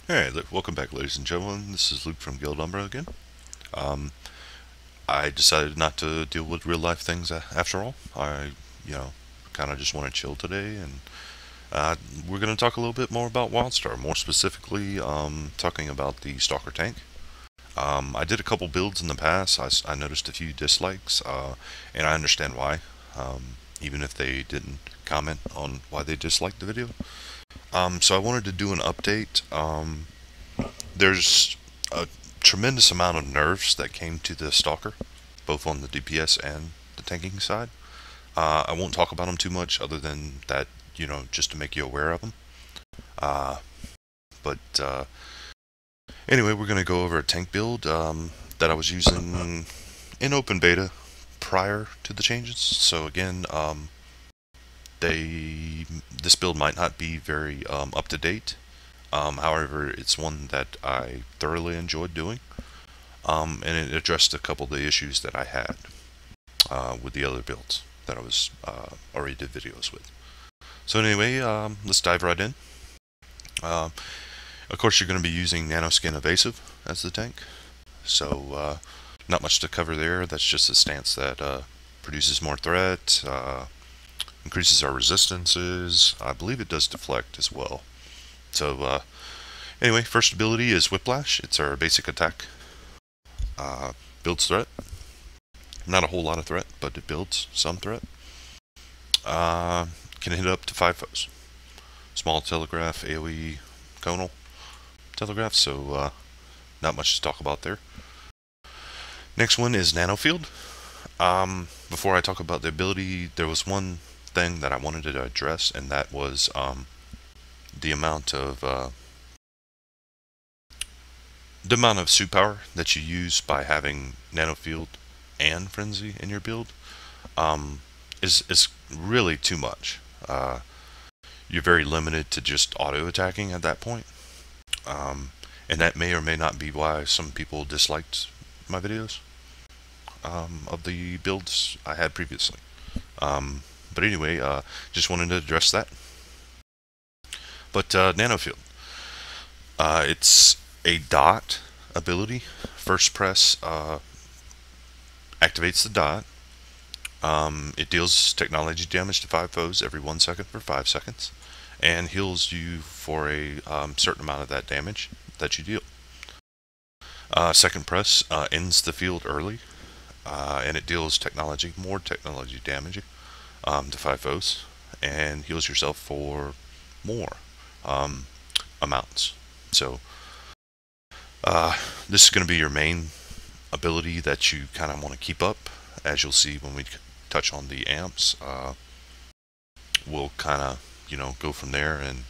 Hey, welcome back, ladies and gentlemen. This is Luke from Guild Umbra again. Um, I decided not to deal with real life things after all. You know, kind of just want to chill today, and uh, we're going to talk a little bit more about WildStar. More specifically, talking about the Stalker tank. I did a couple builds in the past. I noticed a few dislikes, and I understand why. Even if they didn't comment on why they disliked the video. So I wanted to do an update. There's a tremendous amount of nerfs that came to the Stalker, both on the DPS and the tanking side. I won't talk about them too much, other than that, just to make you aware of them. Uh, but anyway, we're going to go over a tank build that I was using in open beta prior to the changes. So again, this build might not be very up to date. However, it's one that I thoroughly enjoyed doing, and it addressed a couple of the issues that I had with the other builds that I was already did videos with. So anyway, let's dive right in. Uh, of course, you're going to be using Nanoskin Evasive as the tank, so not much to cover there. That's just a stance that produces more threat, increases our resistances. I believe it does deflect as well. So anyway, first ability is Whiplash. It's our basic attack. Builds threat. Not a whole lot of threat, but it builds some threat. Can hit up to 5 foes. Small telegraph, AoE, conal telegraph, so not much to talk about there. Next one is Nanofield. Before I talk about the ability, there was one thing that I wanted to address, and that was the amount of suit power that you use by having Nanofield and Frenzy in your build is really too much. You're very limited to just auto attacking at that point, and that may or may not be why some people disliked my videos of the builds I had previously. But anyway, just wanted to address that. But Nanofield, it's a dot ability. First press activates the dot. It deals technology damage to 5 foes every 1 second for 5 seconds, and heals you for a certain amount of that damage that you deal. Second press ends the field early, and it deals more technology damage to 5 foes, and heals yourself for more amounts. So this is going to be your main ability that you kind of want to keep up. As you'll see when we touch on the amps, we'll kind of go from there and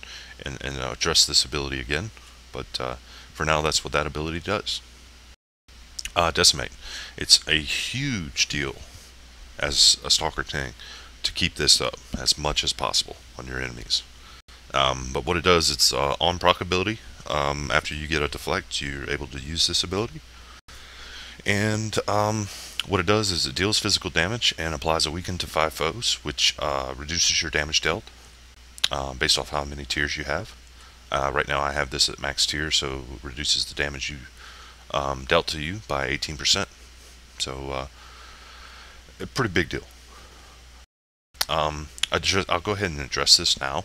address this ability again. But for now, that's what that ability does. Decimate. It's a huge deal as a Stalker tank to keep this up as much as possible on your enemies. But what it does, it's on proc ability. After you get a deflect, you're able to use this ability. And what it does is it deals physical damage and applies a weaken to 5 foes, which reduces your damage dealt based off how many tiers you have. Right now I have this at max tier, so it reduces the damage you dealt to you by 18%. So a pretty big deal. I'll go ahead and address this now.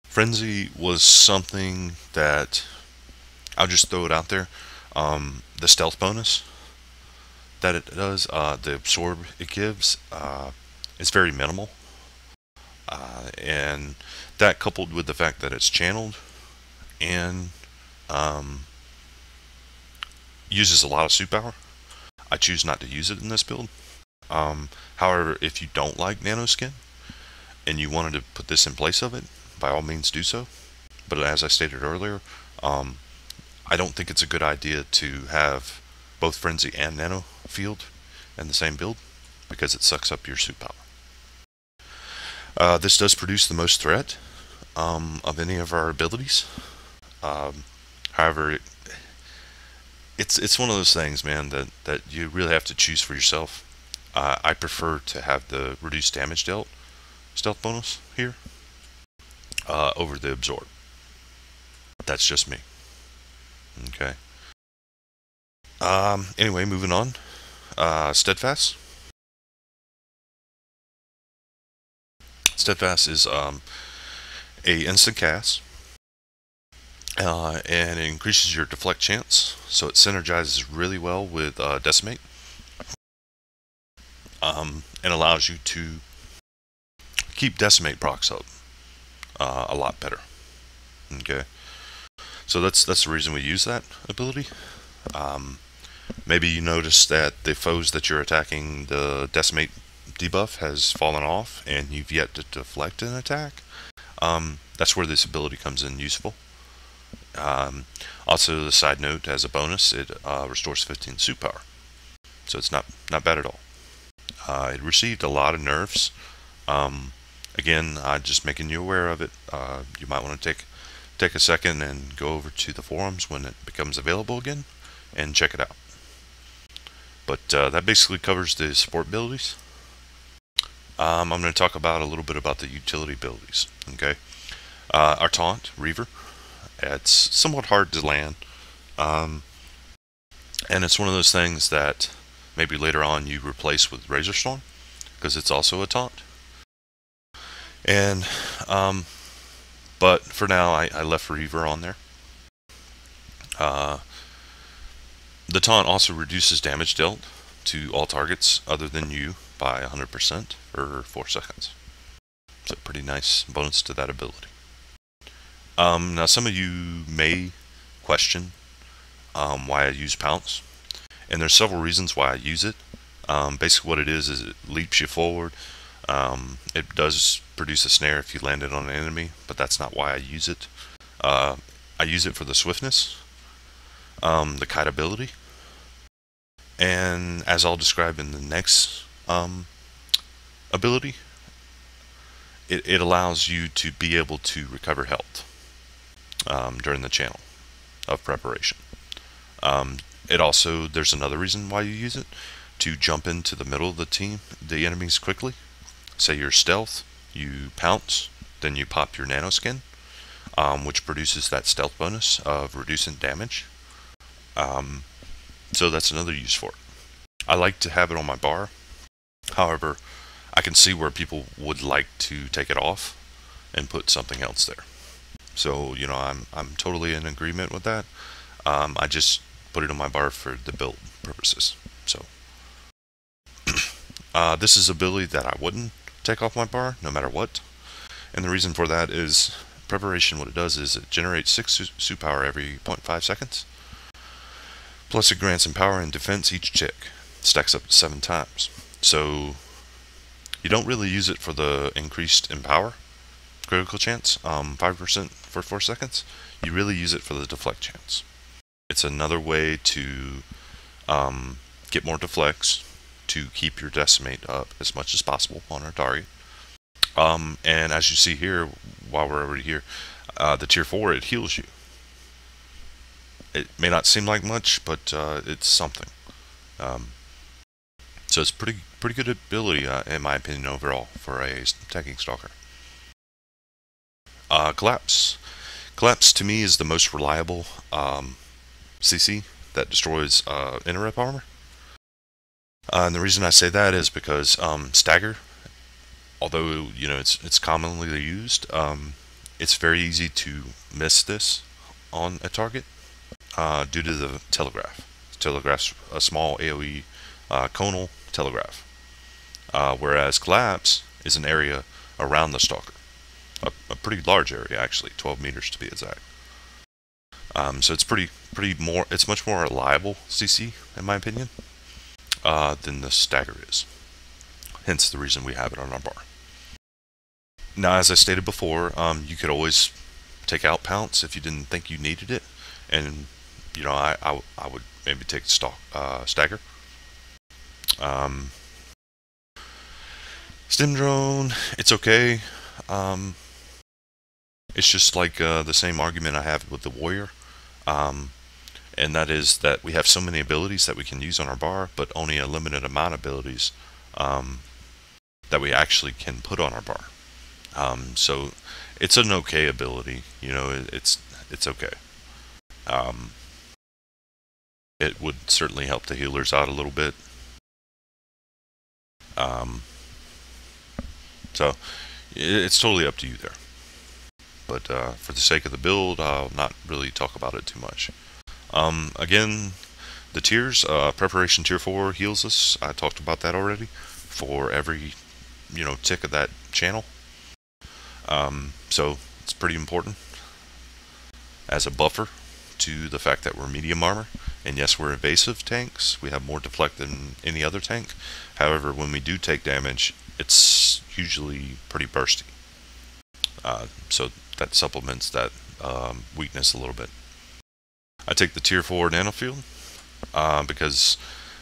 Frenzy was something that I'll just throw it out there. The stealth bonus that it does, the absorb it gives, is very minimal. And that, coupled with the fact that it's channeled and uses a lot of suit power, I choose not to use it in this build. However, if you don't like Nanoskin and you wanted to put this in place of it, by all means do so. But as I stated earlier, I don't think it's a good idea to have both Frenzy and Nanofield in the same build, because it sucks up your suit power. This does produce the most threat of any of our abilities. However, it's one of those things, man, that you really have to choose for yourself. I prefer to have the reduced damage dealt stealth bonus here over the absorb. That's just me. Okay. Anyway, moving on. Steadfast. Steadfast is a instant cast, and it increases your deflect chance, so it synergizes really well with Decimate, and allows you to keep Decimate procs up a lot better. Okay, so that's the reason we use that ability. Maybe you notice that the foes that you're attacking, the Decimate debuff has fallen off, and you've yet to deflect an attack. That's where this ability comes in useful. Also, the side note, as a bonus, it restores 15 suit power, so it's not bad at all. It received a lot of nerfs. Again, just making you aware of it. You might want to take a second and go over to the forums when it becomes available again and check it out. But that basically covers the support abilities. I'm going to talk about a little bit about the utility abilities. Okay, our taunt, Reaver. It's somewhat hard to land, and it's one of those things that maybe later on you replace with Razor Storm, because it's also a taunt. And but for now, I left Reaver on there. The taunt also reduces damage dealt to all targets other than you by 100% for 4 seconds. It's a pretty nice bonus to that ability. Now, some of you may question why I use Pounce, and there's several reasons why I use it. Basically what it is it leaps you forward. It does produce a snare if you land it on an enemy, but that's not why I use it. I use it for the swiftness, the kite ability, and as I'll describe in the next ability, it allows you to be able to recover health during the channel of preparation. It also, there's another reason why you use it, to jump into the middle of the enemies quickly. Say you're stealth, you pounce, then you pop your nanoskin, which produces that stealth bonus of reducing damage. So that's another use for it. I like to have it on my bar. However, I can see where people would like to take it off and put something else there. So, you know, I'm totally in agreement with that. I just put it on my bar for the build purposes. So, this is an ability that I wouldn't take off my bar no matter what. And the reason for that is preparation. What it does is it generates 6 suit power every 0.5 seconds. Plus it grants empower and defense each tick. Stacks up to 7 times. So you don't really use it for the increased empower critical chance, 5% for 4 seconds. You really use it for the deflect chance. It's another way to get more deflects, to keep your decimate up as much as possible on our target. And as you see here, while we're already here, the tier 4, it heals you. It may not seem like much, but it's something. So it's pretty good ability, in my opinion, overall for a tanking stalker. Collapse. Collapse to me is the most reliable CC that destroys interrupt armor. And the reason I say that is because stagger, although you know it's commonly used, it's very easy to miss this on a target due to the telegraph. Telegraph's a small AoE conal telegraph, whereas collapse is an area around the stalker, a pretty large area actually, 12 meters to be exact. So it's it's much more reliable CC in my opinion than the stagger is. Hence the reason we have it on our bar. Now, as I stated before, you could always take out Pounce if you didn't think you needed it, and you know I would maybe take stagger. Stim drone, it's okay. It's just like the same argument I have with the warrior, and that is that we have so many abilities that we can use on our bar, but only a limited amount of abilities that we actually can put on our bar. So it's an okay ability. You know, it's okay. Um, it would certainly help the healers out a little bit. Um, so it's totally up to you there. But for the sake of the build, I'll not really talk about it too much. Again, the tiers, preparation tier 4 heals us. I talked about that already. For every, tick of that channel. So it's pretty important as a buffer to the fact that we're medium armor. And yes, we're evasive tanks. We have more deflect than any other tank. However, when we do take damage, it's usually pretty bursty. So that supplements that weakness a little bit. I take the tier 4 nanofield because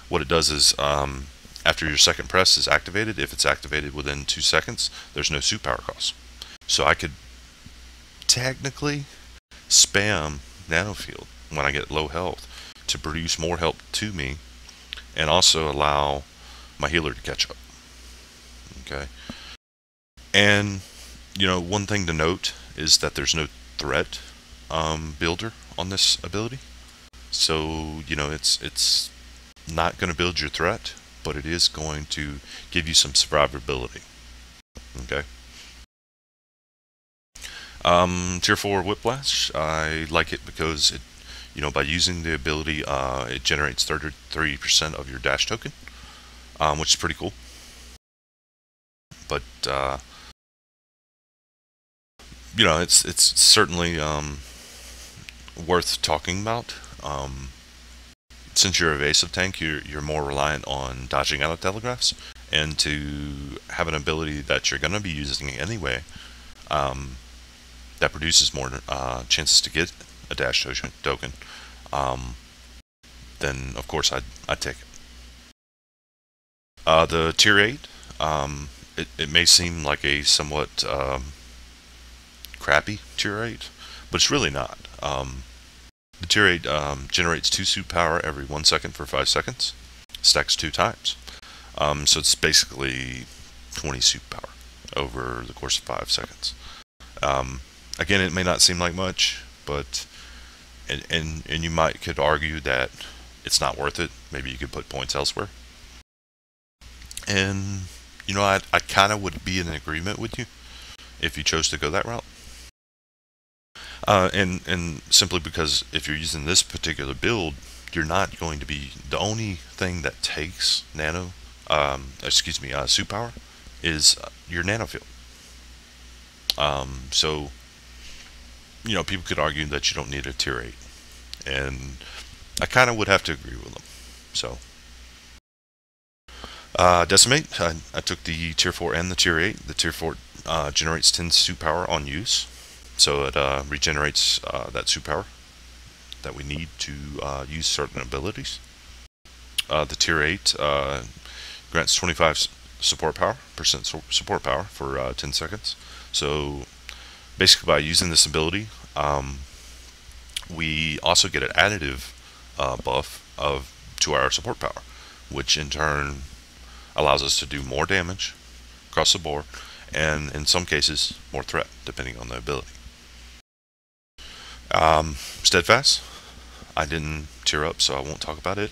what it does is after your second press is activated, if it's activated within 2 seconds, there's no suit power cost. So I could technically spam nanofield when I get low health to produce more health to me and also allow my healer to catch up. Okay. And one thing to note is that there's no threat builder on this ability. So, it's not going to build your threat, but it is going to give you some survivability. Okay. Tier 4 Whiplash, I like it because it, by using the ability, it generates 33% of your dash token, which is pretty cool. But it's certainly worth talking about. Since you're an evasive tank, you're more reliant on dodging out of telegraphs, and to have an ability that you're going to be using anyway, that produces more chances to get a dash token, then of course I'd take it. The tier 8, it may seem like a somewhat crappy tier 8, but it's really not. The tier 8 generates 2 suit power every 1 second for 5 seconds, stacks 2 times. So it's basically 20 suit power over the course of 5 seconds. Again, it may not seem like much, but and you could argue that it's not worth it. Maybe you could put points elsewhere. And I kind of would be in agreement with you if you chose to go that route. And simply because if you're using this particular build, you're not going to be, the only thing that takes suit power is your nanofield. So people could argue that you don't need a tier 8, and I kind of would have to agree with them. So Decimate, I took the tier 4 and the tier 8. The tier 4 generates 10 suit power on use, so it regenerates that suit power that we need to use certain abilities. The tier 8 grants 25 support power for 10 seconds. So basically, by using this ability, we also get an additive buff to our support power, which in turn allows us to do more damage across the board, and in some cases more threat, depending on the ability. Steadfast, I didn't tier up, so I won't talk about it.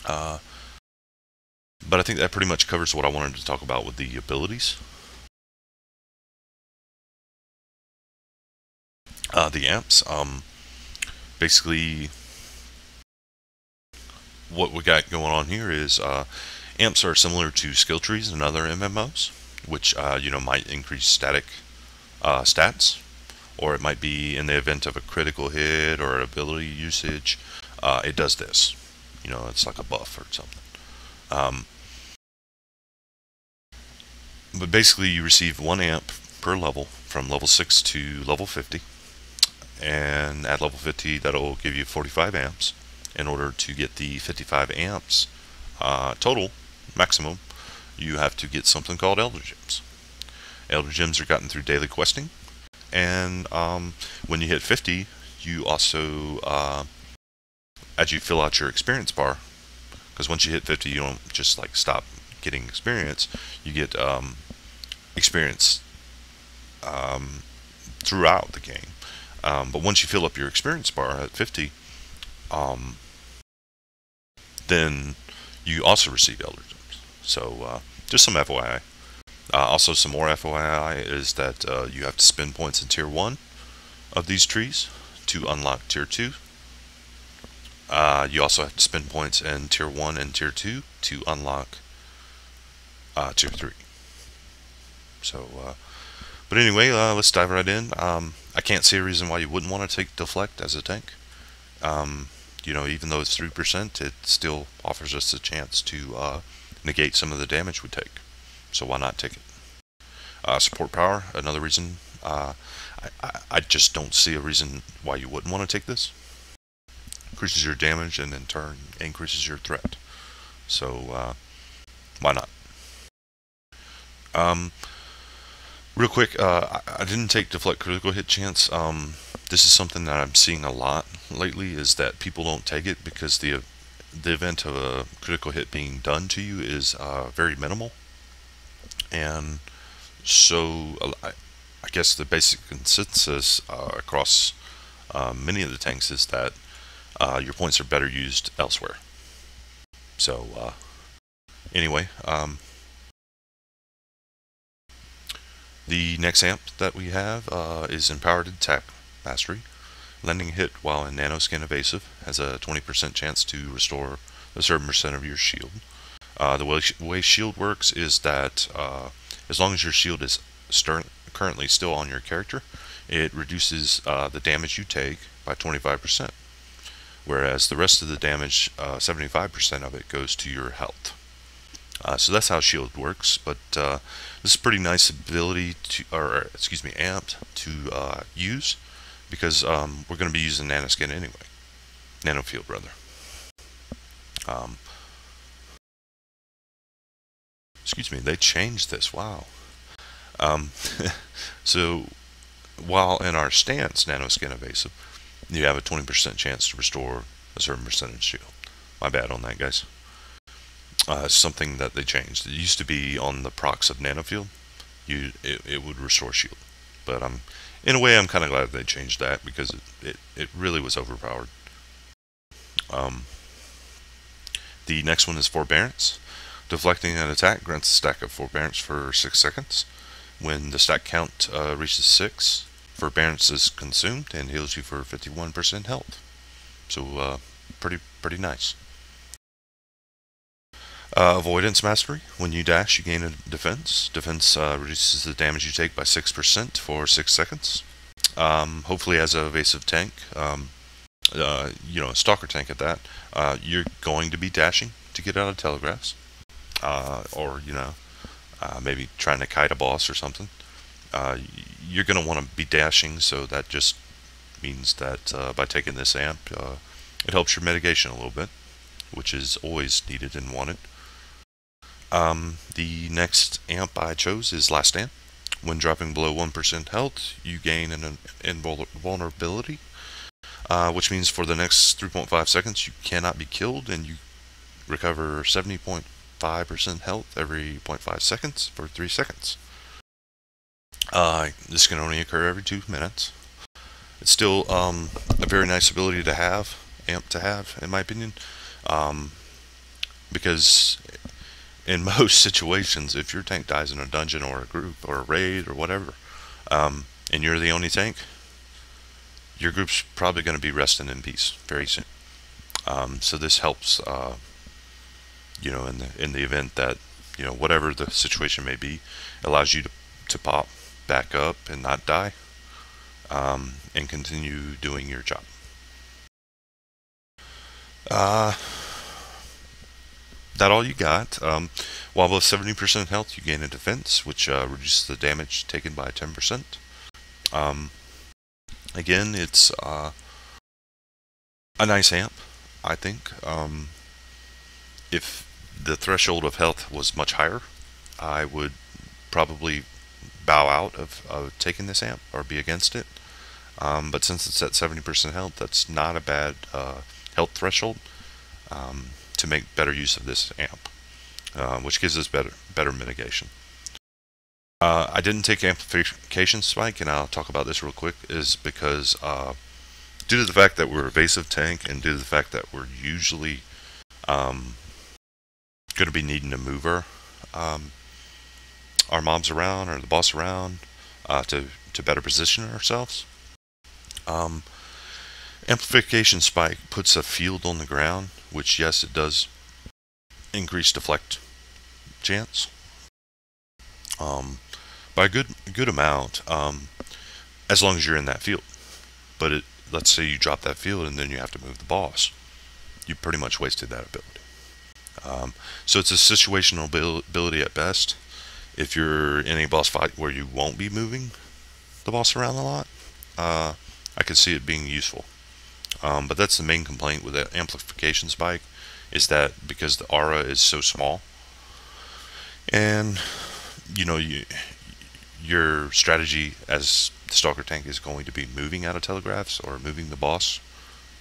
But I think that pretty much covers what I wanted to talk about with the abilities. The amps, basically what we got going on here is amps are similar to skill trees in other MMOs, which might increase static stats, or it might be in the event of a critical hit or ability usage, it does this. It's like a buff or something. But basically, you receive 1 amp per level from level 6 to level 50, and at level 50, that'll give you 45 amps. In order to get the 55 amps total maximum, you have to get something called Elder Gems. Elder Gems are gotten through daily questing, and when you hit 50, you also, as you fill out your experience bar, because once you hit 50, you don't just like stop getting experience, you get experience throughout the game. But once you fill up your experience bar at 50, then you also receive Elder Gems. So just some FYI. Also, some more FYI is that you have to spend points in Tier 1 of these trees to unlock Tier 2. You also have to spend points in Tier 1 and Tier 2 to unlock Tier 3. So, but anyway, let's dive right in. I can't see a reason why you wouldn't want to take Deflect as a tank. Even though it's 3%, it still offers us a chance to negate some of the damage we take. So why not take it? Support power, another reason. I just don't see a reason why you wouldn't want to take this. Increases your damage and in turn increases your threat. So why not? Real quick, I didn't take Deflect critical hit chance. This is something that I'm seeing a lot lately, is that people don't take it because the event of a critical hit being done to you is very minimal. And so I guess the basic consensus across many of the tanks is that your points are better used elsewhere. So anyway, the next amp that we have is Empowered Attack Mastery. Landing a hit while in nanoskin evasive has a 20% chance to restore a certain percent of your shield. The way shield works is that as long as your shield is currently still on your character, it reduces the damage you take by 25%, whereas the rest of the damage, 75% of it, goes to your health. So that's how shield works, but this is a pretty nice ability to, amp to use, because we're going to be using nanoskin anyway. Nanofield, rather. They changed this, wow. So, while in our stance, nanoskin evasive, you have a 20% chance to restore a certain percentage shield. My bad on that, guys. Something that they changed. It used to be on the procs of nanofield, it would restore shield. But in a way, I'm kind of glad they changed that, because it really was overpowered. The next one is Forbearance. Deflecting an attack grants a stack of Forbearance for 6 seconds. When the stack count reaches 6, Forbearance is consumed and heals you for 51% health. So pretty nice. Avoidance Mastery. When you dash, you gain a defense. Defense reduces the damage you take by 6% for 6 seconds. Hopefully as a evasive tank, a Stalker tank at that, you're going to be dashing to get out of telegraphs. Or maybe trying to kite a boss or something. You're going to want to be dashing, so that just means that by taking this amp, it helps your mitigation a little bit, which is always needed and wanted. The next amp I chose is Last Stand. When dropping below 1% health, you gain an invulnerability, which means for the next 3.5 seconds you cannot be killed, and you recover 70.5% health every 0.5 seconds for 3 seconds. This can only occur every 2 minutes. It's still a very nice ability to have, amp to have, in my opinion, because in most situations, if your tank dies in a dungeon or a group or a raid or whatever, and you're the only tank, your group's probably going to be resting in peace very soon. So this helps, in the event that, whatever the situation may be, allows you to pop back up and not die, and continue doing your job. That all you got. While above 70% health, you gain a defense, which reduces the damage taken by 10%. Again, it's a nice amp, I think. If the threshold of health was much higher, I would probably bow out of taking this amp or be against it. But since it's at 70% health, that's not a bad health threshold to make better use of this amp, which gives us better mitigation. I didn't take amplification spike, and I'll talk about this real quick, is because due to the fact that we're evasive tank and due to the fact that we're usually going to be needing to move our mobs around or the boss around to better position ourselves. Amplification spike puts a field on the ground, which yes, it does increase deflect chance by a good amount, as long as you're in that field. But let's say you drop that field and then you have to move the boss, you pretty much wasted that ability. So it's a situational ability at best. If you're in a boss fight where you won't be moving the boss around a lot, I could see it being useful. But that's the main complaint with the amplification spike, is that because the aura is so small, and your strategy as the Stalker tank is going to be moving out of telegraphs or moving the boss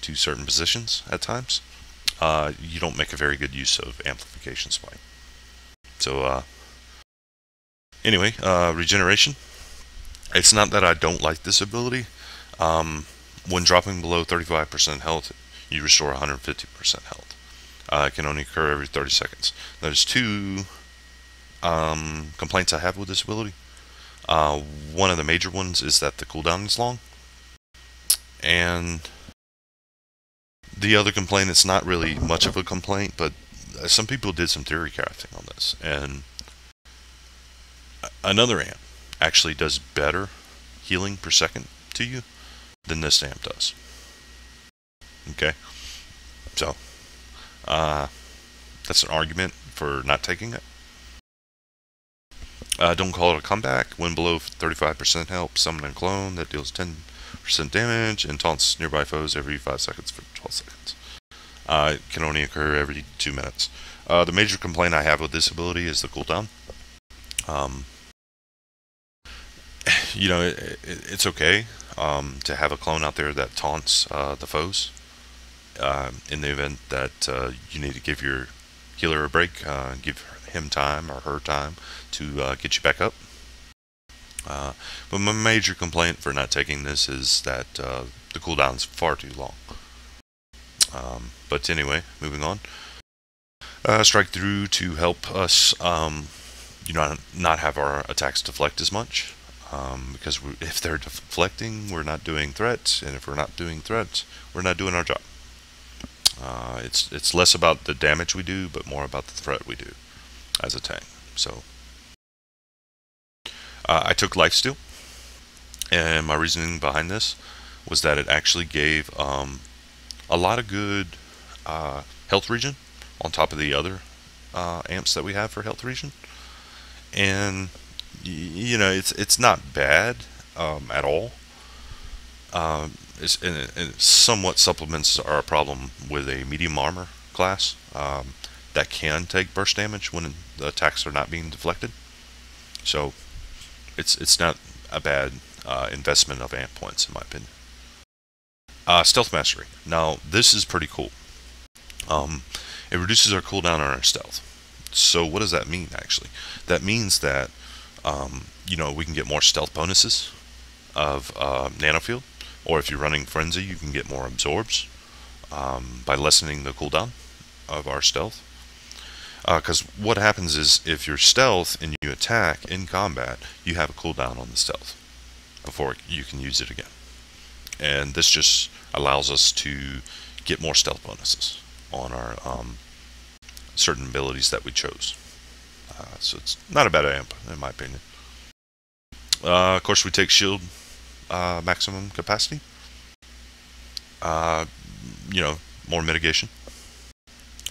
to certain positions at times, you don't make a very good use of amplification spike. So anyway, regeneration. It's not that I don't like this ability. When dropping below 35% health, you restore 150% health. It can only occur every 30 seconds. There's two complaints I have with this ability. One of the major ones is that the cooldown is long. And the other complaint, it's not really much of a complaint, but some people did some theory crafting on this. And another amp actually does better healing per second to you than this amp does. Okay? So, that's an argument for not taking it. Don't call it a comeback. When below 35% health, summon a clone that deals 10% damage and taunts nearby foes every 5 seconds for 12 seconds. It can only occur every 2 minutes. The major complaint I have with this ability is the cooldown. It's okay to have a clone out there that taunts the foes in the event that you need to give your healer a break, give him time or her time to get you back up. But my major complaint for not taking this is that the cooldown is far too long. But anyway, moving on. Strike through to help us not have our attacks deflect as much. Because if they're deflecting, we're not doing threats, and if we're not doing threats, we're not doing our job. It's less about the damage we do, but more about the threat we do as a tank. So I took lifesteal, and my reasoning behind this was that it actually gave a lot of good health regen on top of the other amps that we have for health regen, and it's not bad at all. It somewhat supplements our problem with a medium armor class that can take burst damage when the attacks are not being deflected. So it's not a bad investment of amp points in my opinion. Stealth mastery. Now this is pretty cool. It reduces our cooldown on our stealth. So what does that mean actually? That means that we can get more stealth bonuses of nanofield, or if you're running frenzy, you can get more absorbs by lessening the cooldown of our stealth. Because what happens is if you're stealth and you attack in combat, you have a cooldown on the stealth before you can use it again. And this just allows us to get more stealth bonuses on our certain abilities that we chose. So it's not a bad amp in my opinion. Of course, we take shield maximum capacity. More mitigation.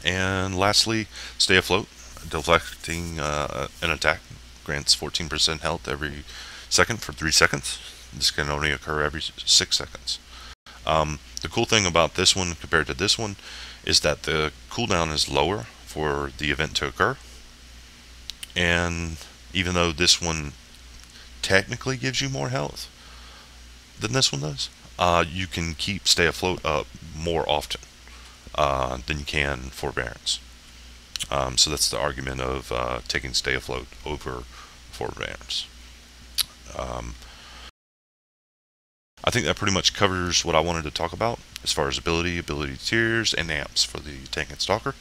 And lastly, stay afloat. Deflecting an attack grants 14% health every second for 3 seconds. This can only occur every 6 seconds. The cool thing about this one compared to this one is that the cooldown is lower for the event to occur. And even though this one technically gives you more health than this one does, you can keep stay afloat up more often than you can forbearance. So that's the argument of taking stay afloat over forbearance. Um, I think that pretty much covers what I wanted to talk about as far as ability tiers, and amps for the tank and stalker.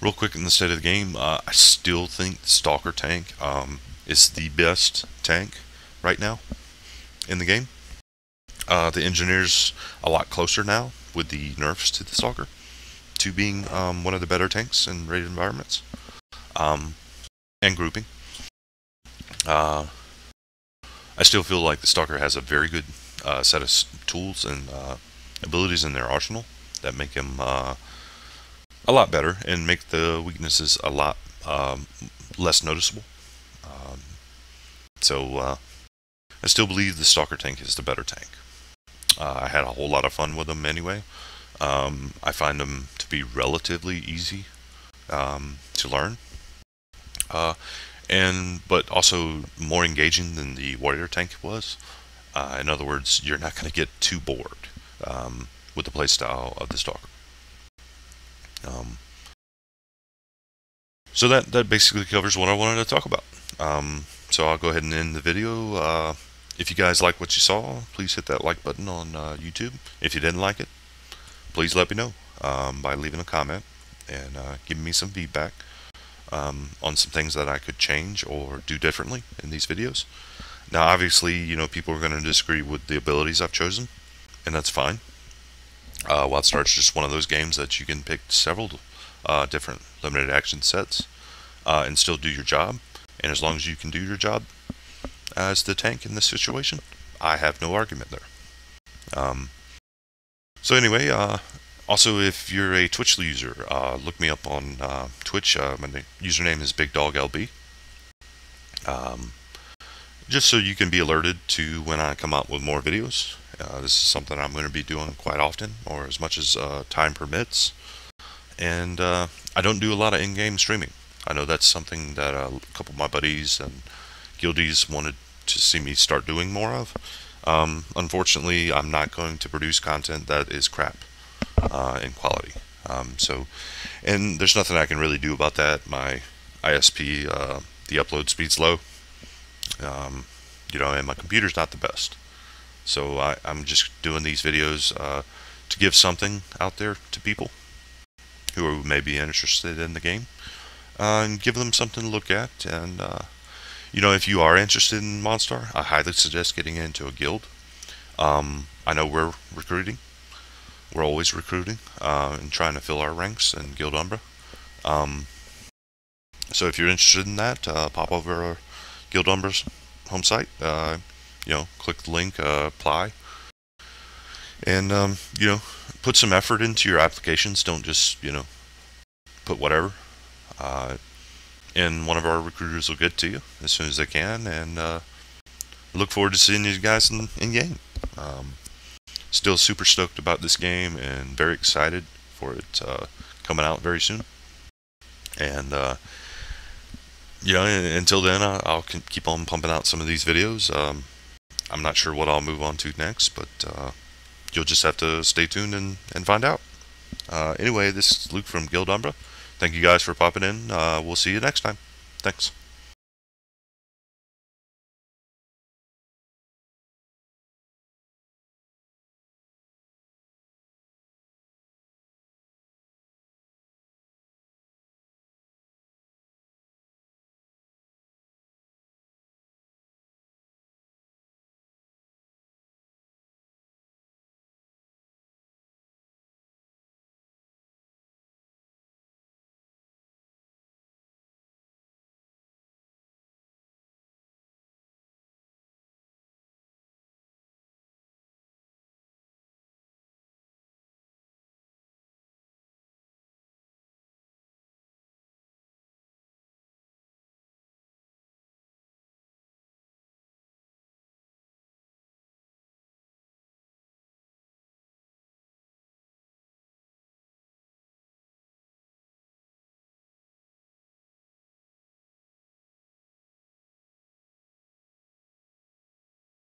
Real quick in the state of the game, I still think the stalker tank is the best tank right now in the game. The engineer's a lot closer now with the nerfs to the stalker to being one of the better tanks in rated environments and grouping. I still feel like the Stalker has a very good set of tools and abilities in their arsenal that make him a lot better and make the weaknesses a lot less noticeable. So I still believe the Stalker tank is the better tank. I had a whole lot of fun with them anyway. I find them to be relatively easy to learn. But also more engaging than the warrior tank was. In other words, you're not going to get too bored with the playstyle of the Stalker. So that basically covers what I wanted to talk about. So I'll go ahead and end the video. If you guys like what you saw, please hit that like button on YouTube. If you didn't like it, please let me know by leaving a comment and giving me some feedback on some things that I could change or do differently in these videos. Now, obviously, you know, people are going to disagree with the abilities I've chosen, and that's fine. WildStar's just one of those games that you can pick several different limited action sets and still do your job. And as long as you can do your job as the tank in this situation, I have no argument there. So anyway, also, if you're a Twitch user, look me up on Twitch. My username is BigDogLB. Just so you can be alerted to when I come out with more videos. This is something I'm going to be doing quite often, or as much as time permits. And I don't do a lot of in-game streaming. I know that's something that a couple of my buddies and guildies wanted to see me start doing more of. Unfortunately, I'm not going to produce content that is crap in quality. And there's nothing I can really do about that. My ISP, the upload speed's low. You know, and my computer's not the best. So I'm just doing these videos to give something out there to people who may be interested in the game and give them something to look at. And you know, if you are interested in Monstar, I highly suggest getting into a guild. I know we're recruiting. We're always recruiting and trying to fill our ranks in Guild Umbra. So if you're interested in that, pop over Guild Umbra's home site. You know, click the link, apply, and you know, put some effort into your applications. Don't just, you know, put whatever. And one of our recruiters will get to you as soon as they can, and look forward to seeing you guys in game. Still super stoked about this game and very excited for it coming out very soon. And you know, until then, I'll keep on pumping out some of these videos. I'm not sure what I'll move on to next, but you'll just have to stay tuned and find out. Anyway, this is Luke from Guild Umbra. Thank you guys for popping in. We'll see you next time. Thanks.